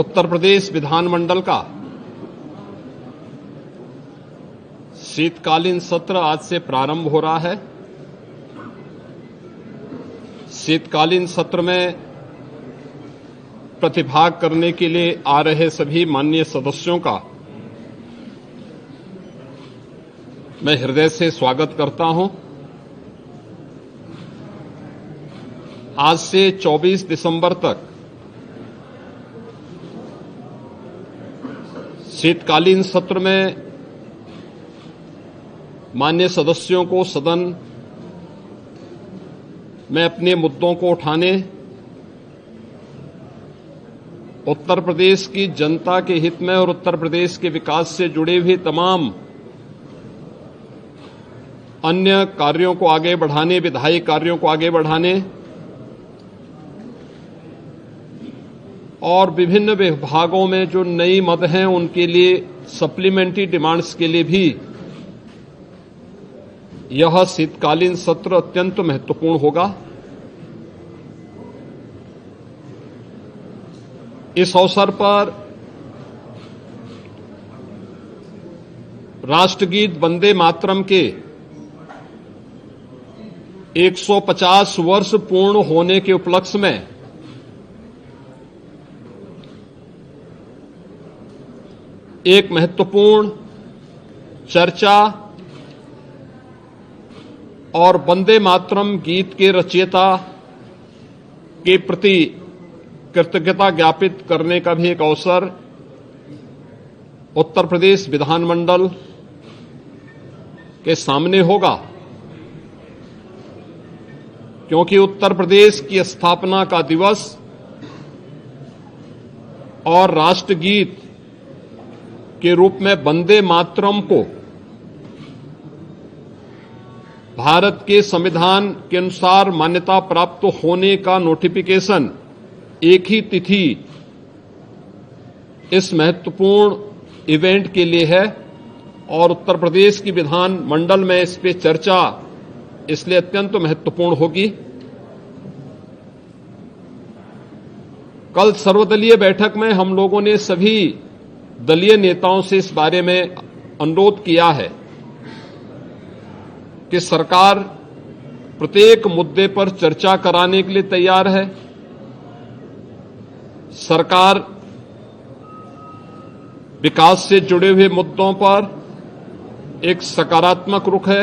उत्तर प्रदेश विधानमंडल का शीतकालीन सत्र आज से प्रारंभ हो रहा है। शीतकालीन सत्र में प्रतिभाग करने के लिए आ रहे सभी माननीय सदस्यों का मैं हृदय से स्वागत करता हूं। आज से 24 दिसंबर तक शीतकालीन सत्र में माननीय सदस्यों को सदन में अपने मुद्दों को उठाने, उत्तर प्रदेश की जनता के हित में और उत्तर प्रदेश के विकास से जुड़े हुए तमाम अन्य कार्यों को आगे बढ़ाने, विधायी कार्यों को आगे बढ़ाने और विभिन्न विभागों में जो नई मद हैं उनके लिए सप्लीमेंट्री डिमांड्स के लिए भी यह शीतकालीन सत्र अत्यंत महत्वपूर्ण होगा। इस अवसर पर राष्ट्रगीत वंदे मातरम के 150 वर्ष पूर्ण होने के उपलक्ष्य में एक महत्वपूर्ण चर्चा और वंदे मातरम गीत के रचयिता के प्रति कृतज्ञता ज्ञापित करने का भी एक अवसर उत्तर प्रदेश विधानमंडल के सामने होगा, क्योंकि उत्तर प्रदेश की स्थापना का दिवस और राष्ट्रगीत के रूप में वंदे मातरम को भारत के संविधान के अनुसार मान्यता प्राप्त होने का नोटिफिकेशन एक ही तिथि इस महत्वपूर्ण इवेंट के लिए है और उत्तर प्रदेश की विधान मंडल में इस पे चर्चा इसलिए अत्यंत महत्वपूर्ण होगी। कल सर्वदलीय बैठक में हम लोगों ने सभी दलीय नेताओं से इस बारे में अनुरोध किया है कि सरकार प्रत्येक मुद्दे पर चर्चा कराने के लिए तैयार है। सरकार विकास से जुड़े हुए मुद्दों पर एक सकारात्मक रुख है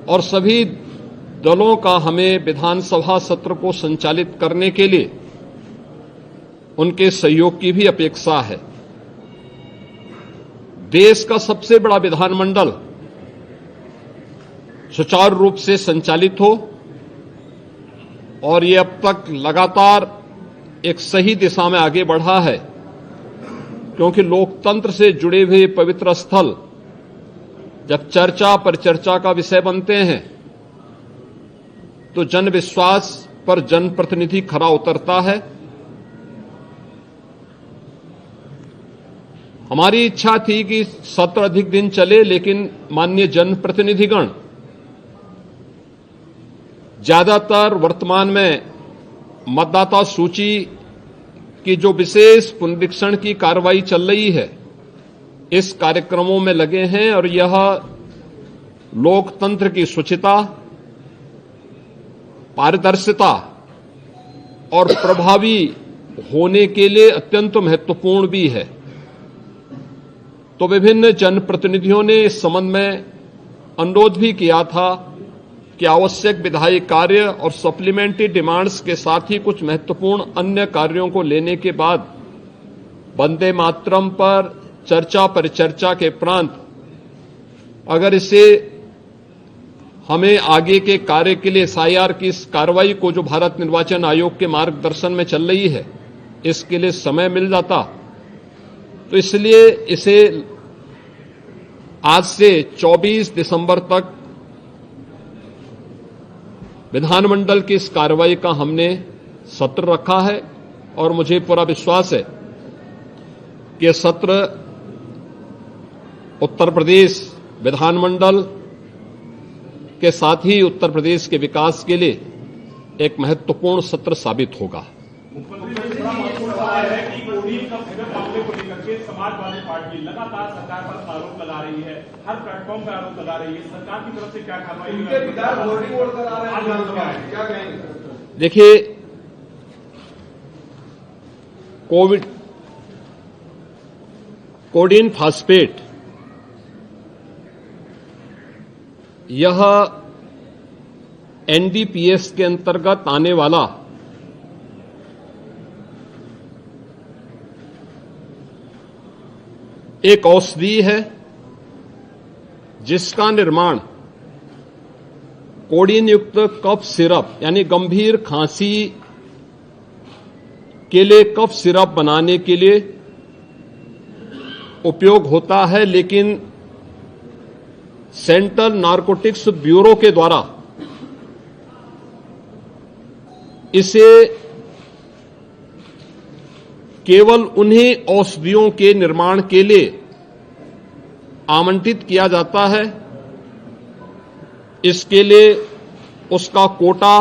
और सभी दलों का हमें विधानसभा सत्र को संचालित करने के लिए उनके सहयोग की भी अपेक्षा है। देश का सबसे बड़ा विधानमंडल सुचारू रूप से संचालित हो और ये अब तक लगातार एक सही दिशा में आगे बढ़ा है, क्योंकि लोकतंत्र से जुड़े हुए पवित्र स्थल जब चर्चा पर चर्चा का विषय बनते हैं तो जन विश्वास पर जनप्रतिनिधि खरा उतरता है। हमारी इच्छा थी कि सत्र अधिक दिन चले, लेकिन माननीय जनप्रतिनिधिगण ज्यादातर वर्तमान में मतदाता सूची की जो विशेष पुनरीक्षण की कार्रवाई चल रही है इस कार्यक्रमों में लगे हैं और यह लोकतंत्र की शुचिता, पारदर्शिता और प्रभावी होने के लिए अत्यंत महत्वपूर्ण भी है। तो विभिन्न जनप्रतिनिधियों ने इस संबंध में अनुरोध भी किया था कि आवश्यक विधायी कार्य और सप्लीमेंट्री डिमांड्स के साथ ही कुछ महत्वपूर्ण अन्य कार्यों को लेने के बाद वंदे मातरम पर चर्चा परिचर्चा के उपरांत अगर इसे हमें आगे के कार्य के लिए एसआईआर की इस कार्रवाई को जो भारत निर्वाचन आयोग के मार्गदर्शन में चल रही है इसके लिए समय मिल जाता, तो इसलिए इसे आज से 24 दिसंबर तक विधानमंडल की इस कार्रवाई का हमने सत्र रखा है और मुझे पूरा विश्वास है कि यह सत्र उत्तर प्रदेश विधानमंडल के साथ ही उत्तर प्रदेश के विकास के लिए एक महत्वपूर्ण सत्र साबित होगा। सवाल है कि कोविड का पूरे मामले को लेकर के समाजवादी पार्टी लगातार सरकार पर आरोप लगा रही है, हर प्लेटफॉर्म पर आरोप लगा रही है। सरकार की तरफ से क्या कार्रवाई? उनके विधायक वार्निंग बोर्ड करा रहे हैं, क्या कहेंगे? देखिए, कोडिन फास्फेट यह एनडीपीएस के अंतर्गत आने वाला एक औषधि है जिसका निर्माण कोडिन युक्त कफ सिरप यानी गंभीर खांसी के लिए कफ सिरप बनाने के लिए उपयोग होता है, लेकिन सेंट्रल नारकोटिक्स ब्यूरो के द्वारा इसे केवल उन्हीं औषधियों के निर्माण के लिए आवंटित किया जाता है। इसके लिए उसका कोटा,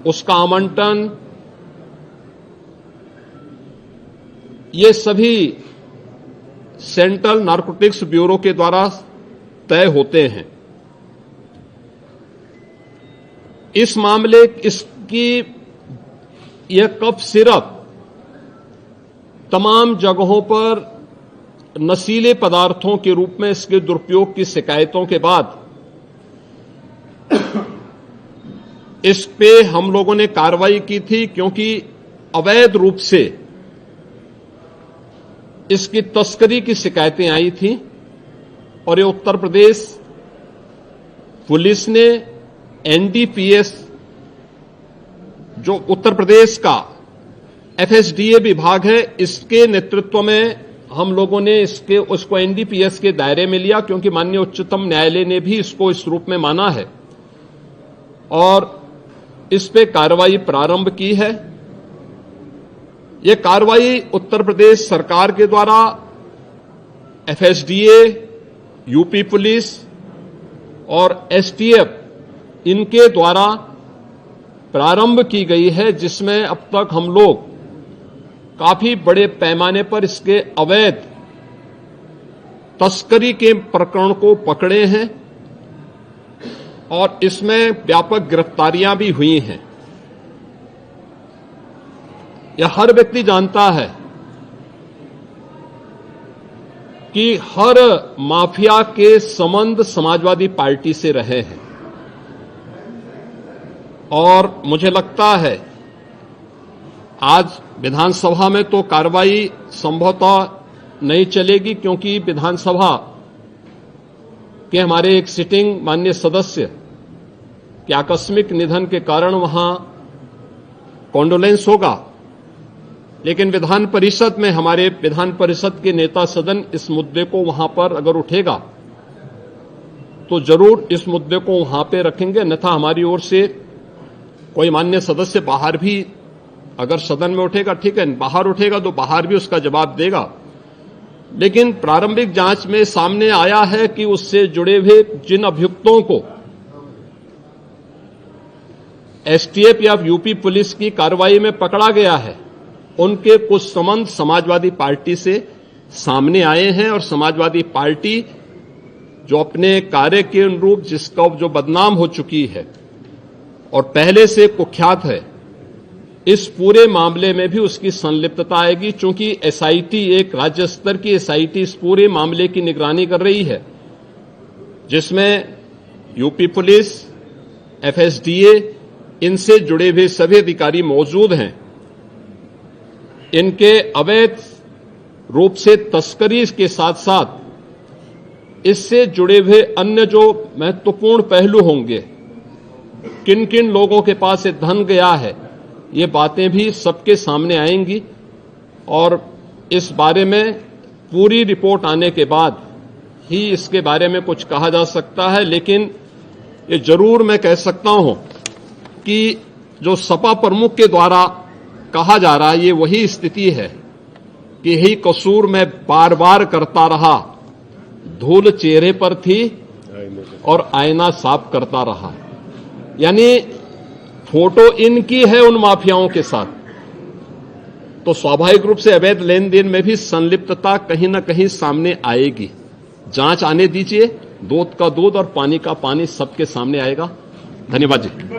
उसका आवंटन, ये सभी सेंट्रल नारकोटिक्स ब्यूरो के द्वारा तय होते हैं। इस मामले इसकी यह कफ सिरप तमाम जगहों पर नशीले पदार्थों के रूप में इसके दुरुपयोग की शिकायतों के बाद इस पे हम लोगों ने कार्रवाई की थी, क्योंकि अवैध रूप से इसकी तस्करी की शिकायतें आई थी और ये उत्तर प्रदेश पुलिस ने एनडीपीएस जो उत्तर प्रदेश का एफएसडीए विभाग है, इसके नेतृत्व में हम लोगों ने उसको एनडीपीएस के दायरे में लिया, क्योंकि माननीय उच्चतम न्यायालय ने भी इसको इस रूप में माना है और इस पे कार्रवाई प्रारंभ की है। यह कार्रवाई उत्तर प्रदेश सरकार के द्वारा एफएसडीए, यूपी पुलिस और एसटीएफ इनके द्वारा प्रारंभ की गई है, जिसमें अब तक हम लोग काफी बड़े पैमाने पर इसके अवैध तस्करी के प्रकरण को पकड़े हैं और इसमें व्यापक गिरफ्तारियां भी हुई हैं। यह हर व्यक्ति जानता है कि हर माफिया के संबंध समाजवादी पार्टी से रहे हैं और मुझे लगता है आज विधानसभा में तो कार्रवाई संभवतः नहीं चलेगी, क्योंकि विधानसभा के हमारे एक सिटिंग माननीय सदस्य के आकस्मिक निधन के कारण वहां कॉन्डोलेंस होगा, लेकिन विधान परिषद में हमारे विधान परिषद के नेता सदन इस मुद्दे को वहां पर अगर उठेगा तो जरूर इस मुद्दे को वहां पे रखेंगे, अन्यथा हमारी ओर से कोई मान्य सदस्य बाहर भी अगर सदन में उठेगा ठीक है, बाहर उठेगा तो बाहर भी उसका जवाब देगा। लेकिन प्रारंभिक जांच में सामने आया है कि उससे जुड़े हुए जिन अभियुक्तों को एसटीएफ या यूपी पुलिस की कार्रवाई में पकड़ा गया है, उनके कुछ संबंध समाजवादी पार्टी से सामने आए हैं और समाजवादी पार्टी जो अपने कार्य के अनुरूप जिसका जो बदनाम हो चुकी है और पहले से कुख्यात है, इस पूरे मामले में भी उसकी संलिप्तता आएगी। चूंकि एसआईटी एक राज्य स्तर की एसआईटी इस पूरे मामले की निगरानी कर रही है, जिसमें यूपी पुलिस, एफएसडीए, इनसे जुड़े हुए सभी अधिकारी मौजूद हैं। इनके अवैध रूप से तस्करी के साथ साथ इससे जुड़े हुए अन्य जो महत्वपूर्ण पहलू होंगे, किन किन लोगों के पास ये धन गया है, ये बातें भी सबके सामने आएंगी और इस बारे में पूरी रिपोर्ट आने के बाद ही इसके बारे में कुछ कहा जा सकता है। लेकिन ये जरूर मैं कह सकता हूं कि जो सपा प्रमुख के द्वारा कहा जा रहा है, ये वही स्थिति है कि यही कसूर मैं बार बार करता रहा, धूल चेहरे पर थी और आईना साफ करता रहा। यानी फोटो इनकी है उन माफियाओं के साथ, तो स्वाभाविक रूप से अवैध लेन देन में भी संलिप्तता कहीं न कहीं सामने आएगी। जांच आने दीजिए, दूध का दूध और पानी का पानी सबके सामने आएगा। धन्यवाद जी।